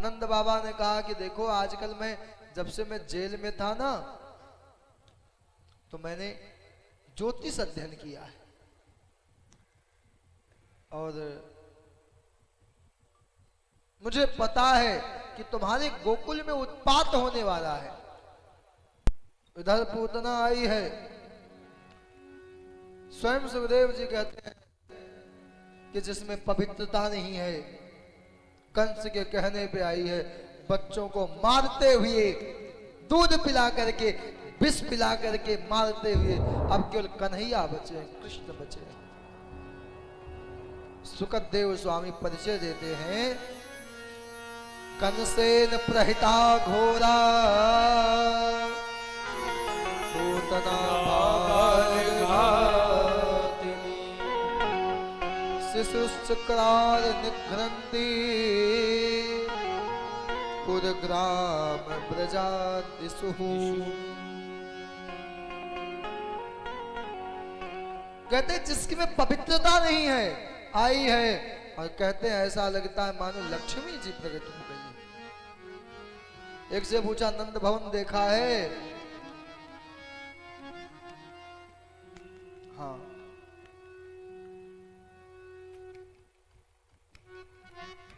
नंद बाबा ने कहा कि देखो आजकल मैं जब से मैं जेल में था ना तो मैंने ज्योतिष अध्ययन किया है और मुझे पता है कि तुम्हारे गोकुल में उत्पात होने वाला है। इधर पूतना आई है। स्वयं सुखदेव जी कहते हैं कि जिसमें पवित्रता नहीं है, कंस के कहने पे आई है, बच्चों को मारते हुए, दूध पिला करके, विष पिला करके मारते हुए अब केवल कन्हैया बचे हैं, कृष्ण बचे हैं। सुखदेव स्वामी परिचय देते हैं, कंसेन प्रहिता घोरा पूतना शिशुश्चक्रार निघ्रन्ति पुरग्राम ब्रजादिसुहु। कहते जिसकी में पवित्रता नहीं है आई है, और कहते हैं ऐसा लगता है मानो लक्ष्मी जी प्रकट हो गई है। एक से पूछा नंद भवन देखा है? हाँ।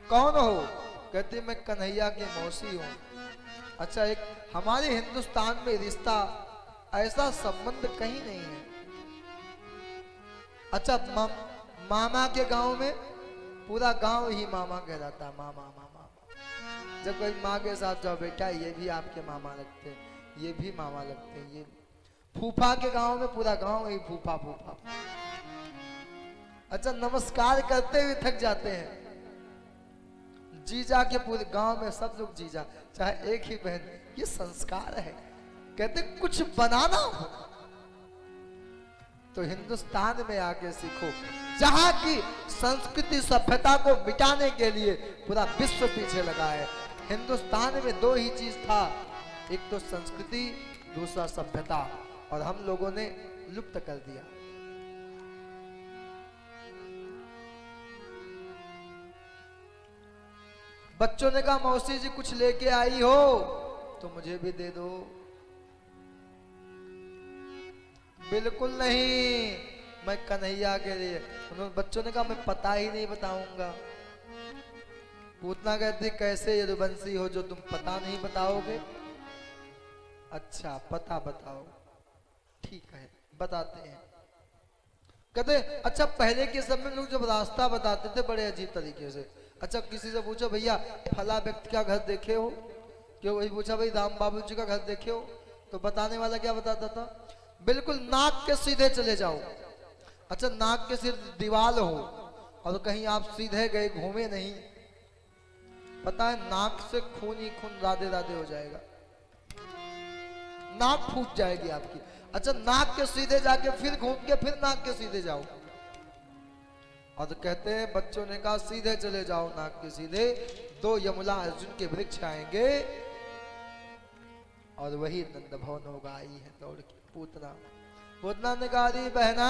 कौन हो? कहती मैं कन्हैया की मौसी हूं। अच्छा, एक हमारे हिंदुस्तान में रिश्ता ऐसा संबंध कहीं नहीं है। अच्छा, मामा के गांव में पूरा गांव ही मामा कहलाता है, मामा मामा। जब कोई माँ के साथ जाओ, बेटा ये भी आपके मामा लगते हैं, ये भी मामा लगते हैं, ये फूफा के गांव में पूरा गांव ही फूफा फूफा। अच्छा, नमस्कार करते हुए थक जाते हैं। जीजा के पूरे गांव में सब लोग जीजा, चाहे एक ही बहन। ये संस्कार है। कहते कुछ बनाना हो तो हिंदुस्तान में आके सीखो, जहां की संस्कृति सभ्यता को मिटाने के लिए पूरा विश्व पीछे लगा है। हिंदुस्तान में दो ही चीज था, एक तो संस्कृति, दूसरा सभ्यता, और हम लोगों ने लुप्त कर दिया। बच्चों ने कहा मौसी जी कुछ लेके आई हो तो मुझे भी दे दो। बिल्कुल नहीं, मैं कन्हैया के लिए। उन्होंने बच्चों ने कहा मैं पता ही नहीं बताऊंगा। पूतना कहती कैसे यदुवंशी हो जो तुम पता नहीं बताओगे? अच्छा पता बताओ, ठीक है बताते हैं। कहते अच्छा पहले के समय लोग जब रास्ता बताते थे बड़े अजीब तरीके से। अच्छा किसी से पूछो भैया फला व्यक्ति का घर देखे हो, क्यों? वही पूछा भाई राम बाबू जी का घर देखे हो, तो बताने वाला क्या बताता था? बिल्कुल नाक के सीधे चले जाओ। अच्छा नाक के सिर दीवाल हो और कहीं आप सीधे गए, घूमे नहीं, पता है नाक से खून ही खून राधे राधे हो जाएगा, नाक फूट जाएगी आपकी। अच्छा नाक के सीधे जाके फिर घूम के फिर नाक के सीधे जाओ। और तो कहते हैं बच्चों ने कहा सीधे चले जाओ नाक के सीधे, दो यमुना अर्जुन के वृक्ष आएंगे और वही नंद भवन होगा। आई है दौड़ के पूतना। पूतना ने कहा अरे बहना,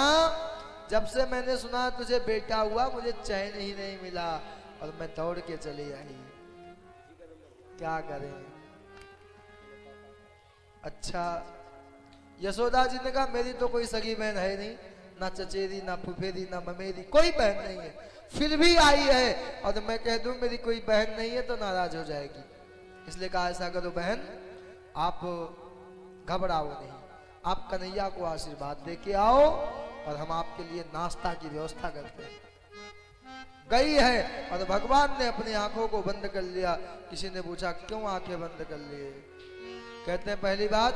जब से मैंने सुना तुझे बेटा हुआ मुझे चैन ही नहीं मिला और मैं दौड़ के चली आई, क्या करें। अच्छा यशोदा जी ने कहा मेरी तो कोई सगी बहन है नहीं, ना चचेरी ना फुफेरी ना ममेरी, कोई बहन नहीं है, फिर भी आई है। और मैं कह दूं मेरी कोई बहन नहीं है तो नाराज हो जाएगी, इसलिए कहा ऐसा करो बहन आप घबराओ नहीं, आप कन्हैया को आशीर्वाद दे के आओ और हम आपके लिए नाश्ता की व्यवस्था करते हैं। गई है और भगवान ने अपनी आंखों को बंद कर लिया। किसी ने पूछा क्यों आंखें बंद कर लिए? कहते हैं पहली बात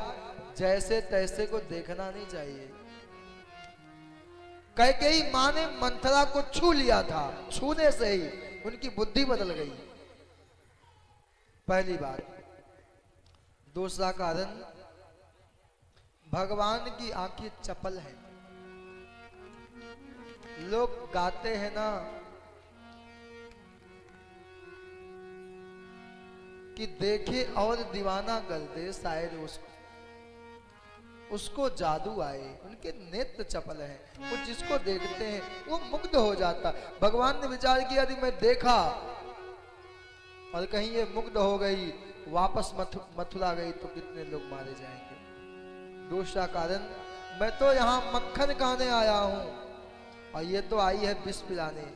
जैसे तैसे को देखना नहीं चाहिए। कैकेयी मां ने मंथरा को छू लिया था, छूने से ही उनकी बुद्धि बदल गई, पहली बात। दूसरा कारण भगवान की आंखें चपल है। लोग गाते हैं ना कि देखे और दीवाना कर दे शायद उसको जादू आए। उनके नेत्र चपल हैं, वो जिसको देखते हैं वो मुग्ध हो जाता। भगवान ने विचार किया यदि मैं देखा और कहीं ये मुग्ध हो गई, वापस मथुरा गई तो कितने लोग मारे जाएंगे। दूसरा कारण, मैं तो यहाँ मक्खन खाने आया हूं और ये तो आई है विष पिलाने,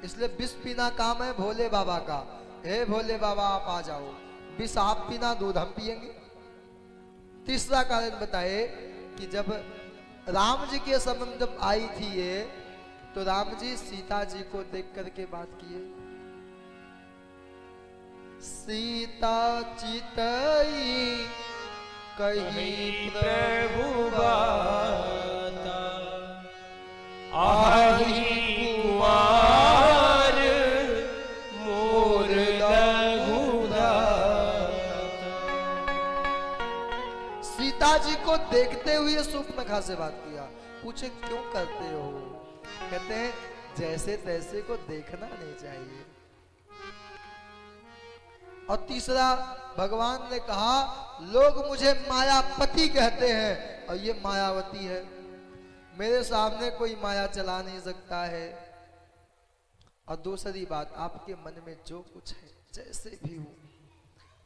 इसलिए विष पीना काम है भोले बाबा का। हे भोले बाबा आप आ जाओ, विष आप पीना, दूध हम पिएंगे। तीसरा कारण बताए कि जब राम जी के संबंध जब आई थी ये, तो राम जी सीता जी को देख करके बात किए। सीता चितई कहीं प्रभु बाता, आही कुमार मोर लघुदाता। सीता जी को देखते हुए सूर्पनखा से बात किया। पूछे क्यों करते हो? कहते हैं जैसे तैसे को देखना नहीं चाहिए। और तीसरा, भगवान ने कहा लोग मुझे मायापति कहते हैं और ये मायावती है, मेरे सामने कोई माया चला नहीं सकता है। और दूसरी बात, आपके मन में जो कुछ है जैसे भी हो,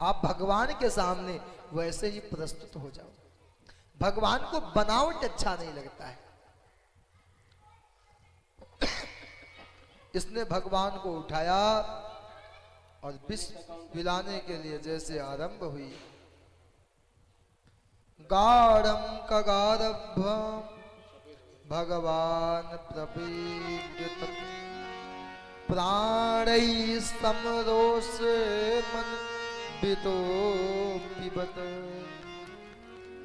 आप भगवान के सामने वैसे ही प्रस्तुत हो जाओ। भगवान को बनावट अच्छा नहीं लगता है। इसने भगवान को उठाया और विष पिलाने के लिए जैसे आरंभ हुई। गाढ़म कगारभ्यम भगवान प्रपीड्यत, प्राणै समरोष मन बितो पिबत,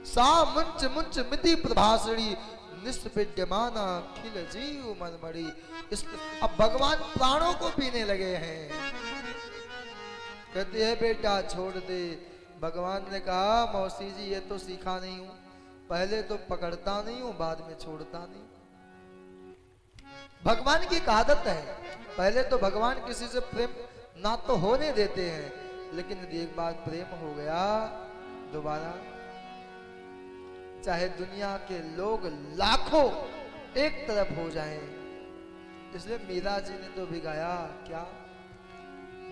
सा मुंच मुंच मिति प्रभासड़ी निष्पिड्यमाना खिल जीव मनमणि। अब भगवान प्राणों को पीने लगे हैं। कहते हैं बेटा छोड़ दे। भगवान ने कहा मौसी जी ये तो सीखा नहीं हूं, पहले तो पकड़ता नहीं हूं, बाद में छोड़ता नहीं। भगवान की एक आदत है, पहले तो भगवान किसी से प्रेम ना तो होने देते हैं, लेकिन यदि एक बार प्रेम हो गया दोबारा, चाहे दुनिया के लोग लाखों एक तरफ हो जाएं। इसलिए मीरा जी ने तो भी गाया क्या,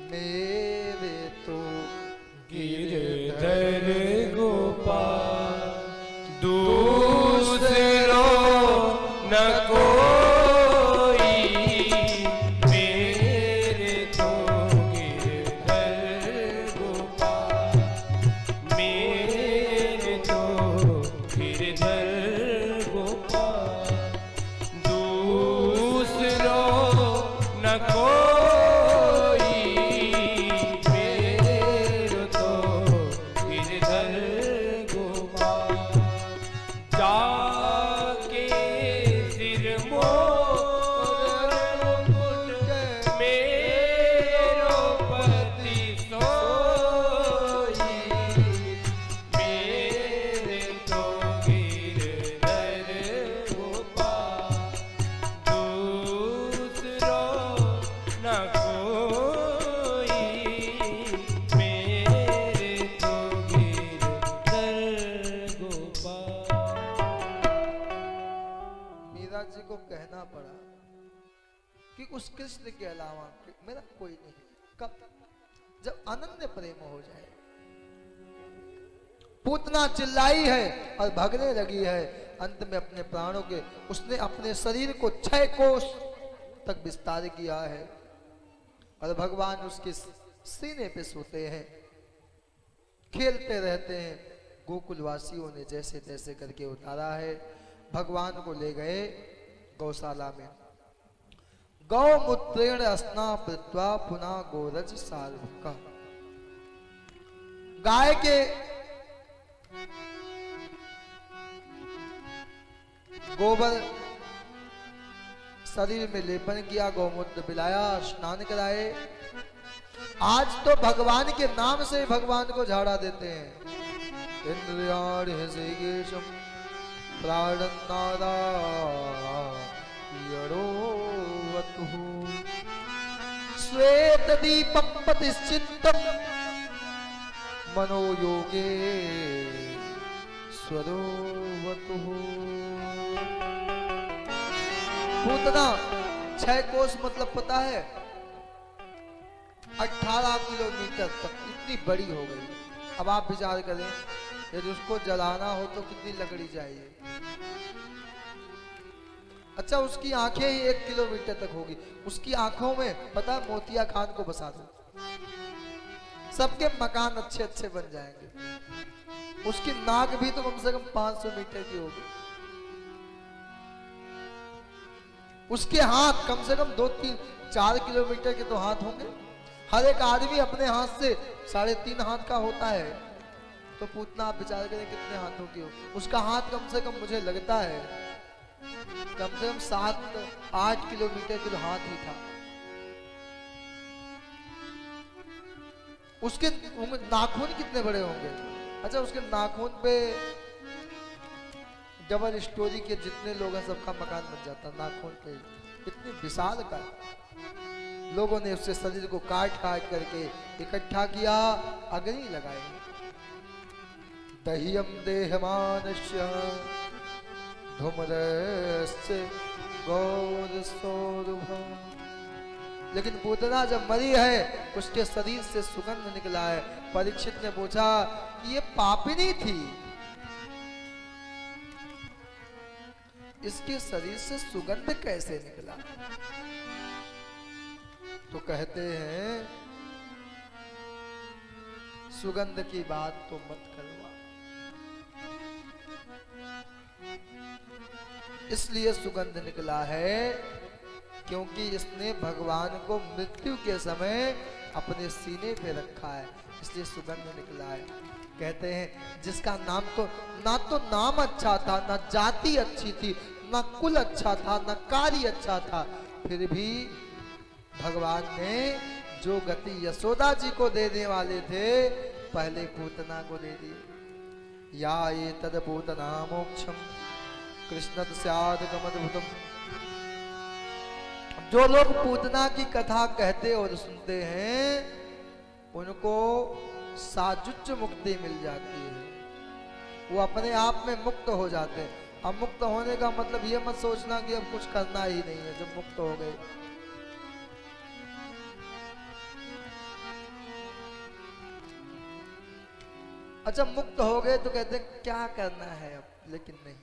मेरे तो गिरधर गोपाल दूसरो न कोई, मेरे तो गिरधर गोपाल, मेरे तो गिरधर गोपाल, दूसरो न कोई, उस कृष्ण के अलावा मेरा कोई नहीं। कब? जब अनन्य प्रेम हो जाए। पूतना चिल्लाई है और भागने लगी है, अंत में अपने प्राणों के उसने अपने शरीर को 6 कोस तक विस्तार किया है और भगवान उसके सीने पे सोते हैं, खेलते रहते हैं। गोकुलवासियों ने जैसे तैसे करके उतारा है, भगवान को ले गए गौशाला में। गौमूत्रेण स्नात्वा पुनः गोरज सार्वका, गाय के गोबर शरीर में लेपन किया, गौमूत्र पिलाया, स्नान कराए। आज तो भगवान के नाम से भगवान को झाड़ा देते हैं। इंद्रियाणिहृषिकेशं प्राणन्नादा यरोवतुः, श्वेतदीपं प्रतिष्ठितं मनोयोगे स्वरोवतुः। पूतना 6 कोस मतलब पता है? 18 किलोमीटर तक इतनी बड़ी हो गई। अब आप विचार करें, यदि उसको जलाना हो तो कितनी लकड़ी चाहिए। अच्छा, उसकी आंखें ही 1 किलोमीटर तक होगी। उसकी आंखों में पता है, मोतिया खान को बसा दो, सबके मकान अच्छे अच्छे बन जाएंगे। उसकी नाक भी तो कम से कम 500 मीटर की होगी। उसके हाथ कम से कम 2-3-4 किलोमीटर के तो हाथ होंगे। हर एक आदमी अपने हाथ से 3.5 हाथ का होता है, तो पूतना आप विचार करें कितने हाथों की हो। उसका हाथ कम से कम मुझे लगता है कम से कम 7-8 किलोमीटर के हाथ ही था। उसके नाखून कितने बड़े होंगे। अच्छा, उसके नाखून पे डबल स्टोरी के जितने लोग हैं सबका मकान बन जाता नाखून पे। इतनी विशाल का लोगों ने उससे शरीर को काट काट करके इकट्ठा किया, अग्नि लगाई। दह्यम देहमानस्य धूम्रस्य गौरसौरभम्। लेकिन पूतना जब मरी है उसके शरीर से सुगंध निकला है। परीक्षित ने पूछा, ये पापिनी थी, इसके शरीर से सुगंध कैसे निकला। तो कहते हैं, सुगंध की बात तो मत करवा, इसलिए सुगंध निकला है क्योंकि इसने भगवान को मृत्यु के समय अपने सीने पे रखा है, इसलिए सुगंध निकला है। कहते हैं जिसका नाम तो नाम अच्छा था, ना जाति अच्छी थी, ना कुल अच्छा था, ना कार्य अच्छा था, फिर भी भगवान ने जो गति यशोदा जी को देने वाले थे पहले पूतना को दे दी। या ये तद पूतना मोक्षम कृष्ण स्याद गमद्भुतम। जो लोग पूतना की कथा कहते और सुनते हैं उनको साजुच्च मुक्ति मिल जाती है, वो अपने आप में मुक्त हो जाते हैं। अब मुक्त होने का मतलब ये मत सोचना कि अब कुछ करना ही नहीं है जब मुक्त हो गए। अच्छा, मुक्त हो गए तो कहते हैं क्या करना है अब, लेकिन नहीं,